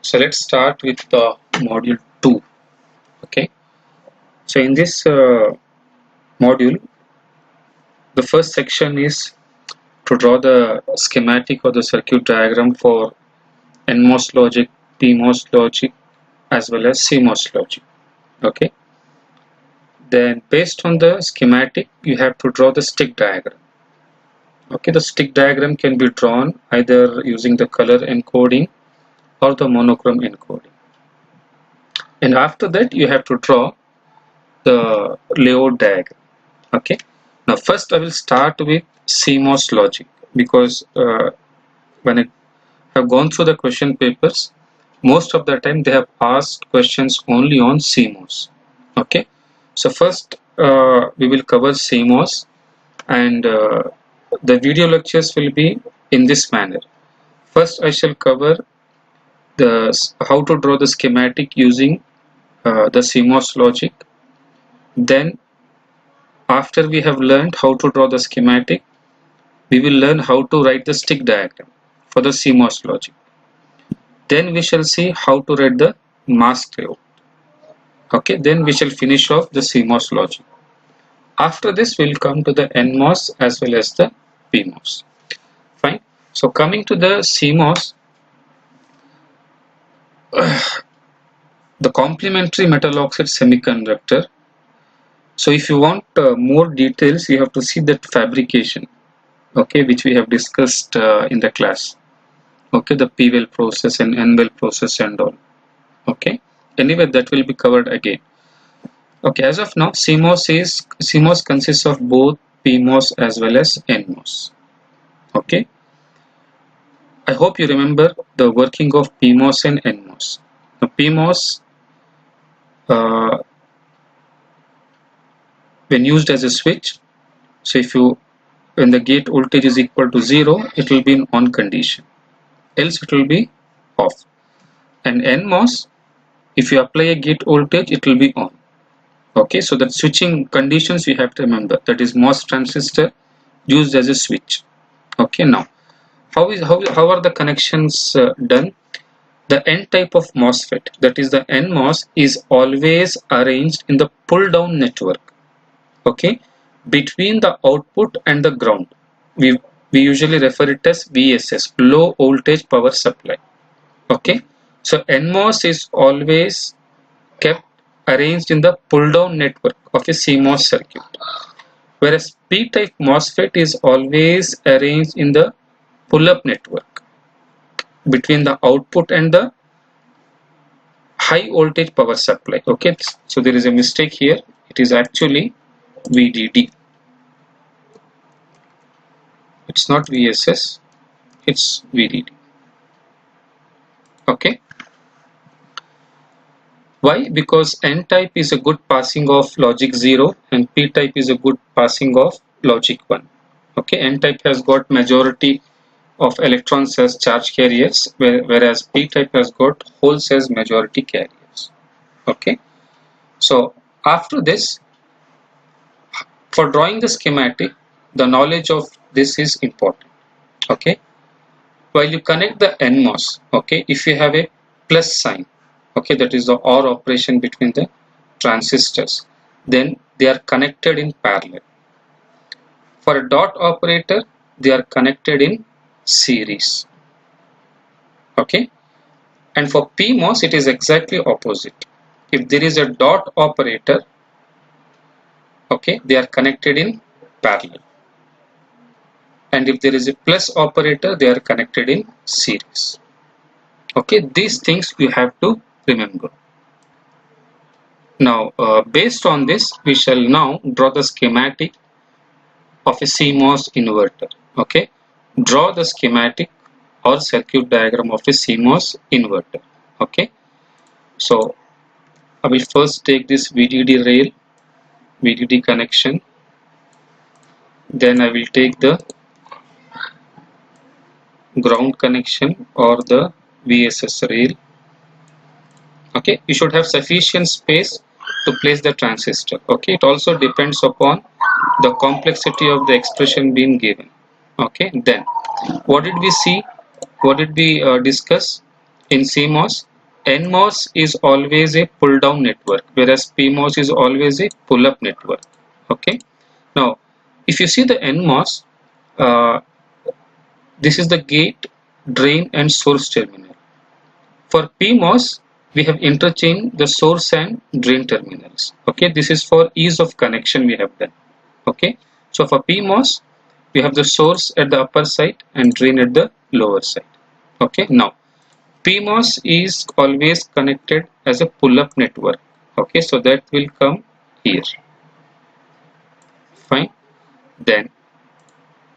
So let's start with the module 2. Okay. So in this module, the first section is to draw the schematic or the circuit diagram for NMOS logic, PMOS logic, as well as CMOS logic. Okay. Then based on the schematic, you have to draw the stick diagram. Okay. The stick diagram can be drawn either using the color encoding or the monochrome encoding. And after that, you have to draw the layout diagram. Okay. Now first I will start with CMOS logic, because when I have gone through the question papers, most of the time they have asked questions only on CMOS. Okay. So first we will cover CMOS, and the video lectures will be in this manner. First I shall cover how to draw the schematic using the CMOS logic. Then after we have learned how to draw the schematic, we will learn how to write the stick diagram for the CMOS logic. Then we shall see how to write the mask layout. Okay, then we shall finish off the CMOS logic. After this, we will come to the NMOS as well as the PMOS. Fine. So coming to the CMOS, the complementary metal oxide semiconductor. So if you want more details, you have to see that fabrication, okay, which we have discussed in the class. Okay, the P-well process and N-well process and all. Okay, anyway, that will be covered again. Okay, as of now, CMOS consists of both PMOS as well as NMOS. Okay, I hope you remember the working of PMOS and NMOS. Now, PMOS, when used as a switch, so when the gate voltage is equal to 0, it will be in on condition, else it will be off. And NMOS, if you apply a gate voltage, it will be on. Okay, so that switching conditions you have to remember, that is MOS transistor used as a switch. Okay, now how are the connections done? The N type of MOSFET, that is the NMOS, is always arranged in the pull down network, okay, between the output and the ground. We usually refer it as VSS, low voltage power supply. Okay, so NMOS is always kept arranged in the pull down network of a CMOS circuit, whereas P-type MOSFET is always arranged in the pull up network between the output and the high voltage power supply. Okay, so there is a mistake here, it is actually VDD, it's not VSS, it's VDD. Okay, why? Because N-type is a good passing of logic 0 and P-type is a good passing of logic 1. Okay, N-type has got majority of electrons as charge carriers, whereas P-type has got holes as majority carriers. Okay, so after this, for drawing the schematic, the knowledge of this is important. Okay, while you connect the NMOS, okay, if you have a plus sign, okay, that is the OR operation between the transistors, then they are connected in parallel. For a dot operator, they are connected in series. Okay, and for PMOS it is exactly opposite. If there is a dot operator, okay, they are connected in parallel, and if there is a plus operator, they are connected in series. Okay, these things you have to remember. Now based on this, we shall now draw the schematic of a CMOS inverter. Okay, draw the schematic or circuit diagram of a CMOS inverter. Okay, so I will first take this VDD rail, VDD connection, then I will take the ground connection or the VSS rail. Okay, you should have sufficient space to place the transistor. Okay, it also depends upon the complexity of the expression being given. Okay, then what did we see? What did we discuss in CMOS? NMOS is always a pull down network, whereas PMOS is always a pull up network. Okay. Now, if you see the NMOS, uh, this is the gate, drain, and source terminal. For PMOS, we have interchanged the source and drain terminals. Okay, this is for ease of connection we have done. Okay, so for PMOS, we have the source at the upper side and drain at the lower side. Okay, now PMOS is always connected as a pull-up network. Okay, so that will come here. Fine. Then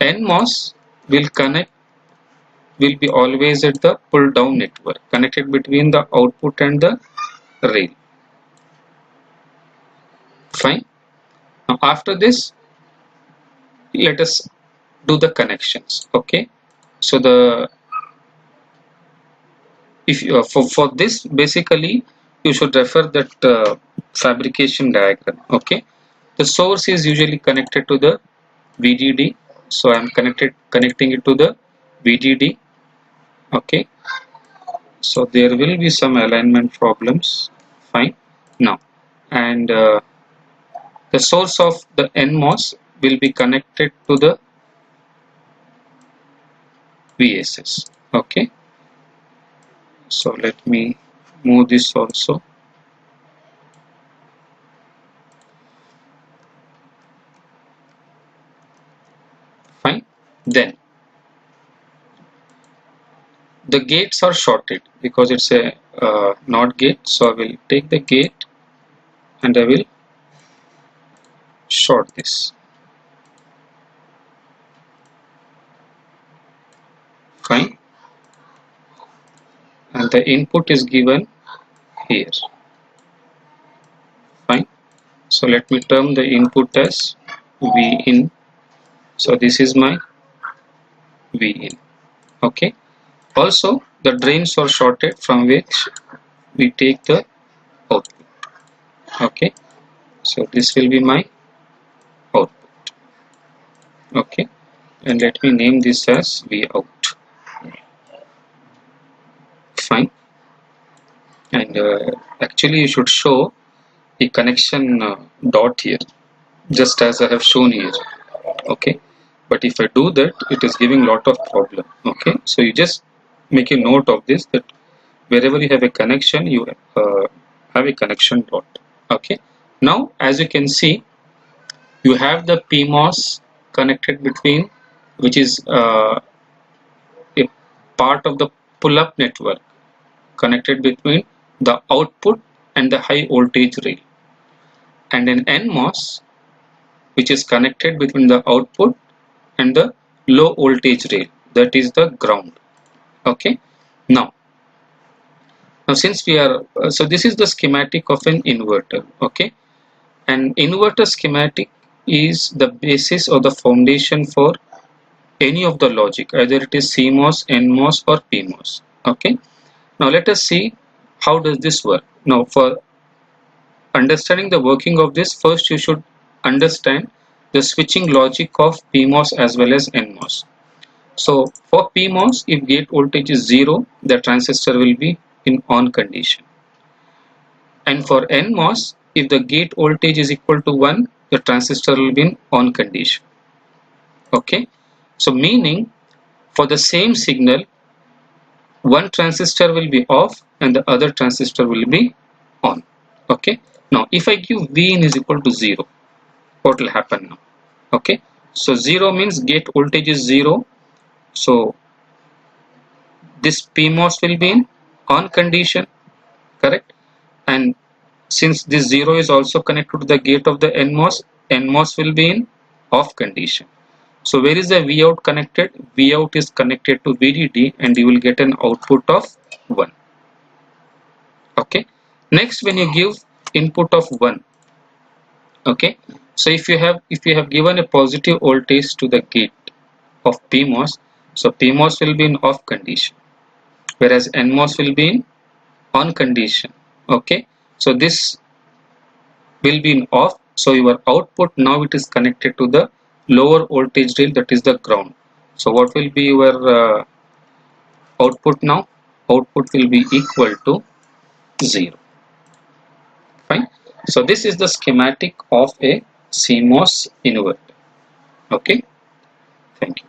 NMOS will be always at the pull-down network, connected between the output and the rail. Fine. Now after this, let us do the connections. Okay, so the if you, for this basically you should refer that fabrication diagram. Okay, the source is usually connected to the VDD, so I am connecting it to the VDD. Okay, so there will be some alignment problems. Fine. Now, and the source of the NMOS will be connected to the VSS. Okay, so let me move this also. Fine. Then the gates are shorted because it's a NOT gate, so I will take the gate and I will short this. Fine. And the input is given here. Fine. So let me term the input as V in. So this is my V in. Okay. Also the drains are shorted from which we take the output. Okay. So this will be my output. Okay. And let me name this as V out. Fine. And actually you should show a connection dot here, just as I have shown here. Okay, but if I do that, it is giving lot of problem. Okay, so you just make a note of this, that wherever you have a connection, you have a connection dot. Okay, now as you can see, you have the PMOS connected between, which is a part of the pull-up network, connected between the output and the high voltage rail, and an NMOS which is connected between the output and the low voltage rail, that is the ground. Okay, now since we are so this is the schematic of an inverter. Okay, an inverter schematic is the basis or the foundation for any of the logic, either it is CMOS, NMOS or PMOS. Okay, now let us see how does this work. Now for understanding the working of this, first you should understand the switching logic of PMOS as well as NMOS. So for PMOS, if gate voltage is 0, the transistor will be in on condition. And for NMOS, if the gate voltage is equal to 1, the transistor will be in on condition. Okay, so meaning for the same signal, one transistor will be off and the other transistor will be on. Okay, now if I give V in is equal to 0, what will happen now? Okay, so 0 means gate voltage is 0, so this PMOS will be in on condition, correct? And since this 0 is also connected to the gate of the NMOS, NMOS will be in off condition. So where is the V out connected? V out is connected to VDD and you will get an output of 1. Okay, next when you give input of 1, okay, so if you have given a positive voltage to the gate of PMOS, so PMOS will be in off condition, whereas NMOS will be in on condition. Okay, so this will be in off, so your output now it is connected to the lower voltage rail, that is the ground. So what will be your output now? Output will be equal to 0. Fine. So this is the schematic of a CMOS inverter. Okay. Thank you.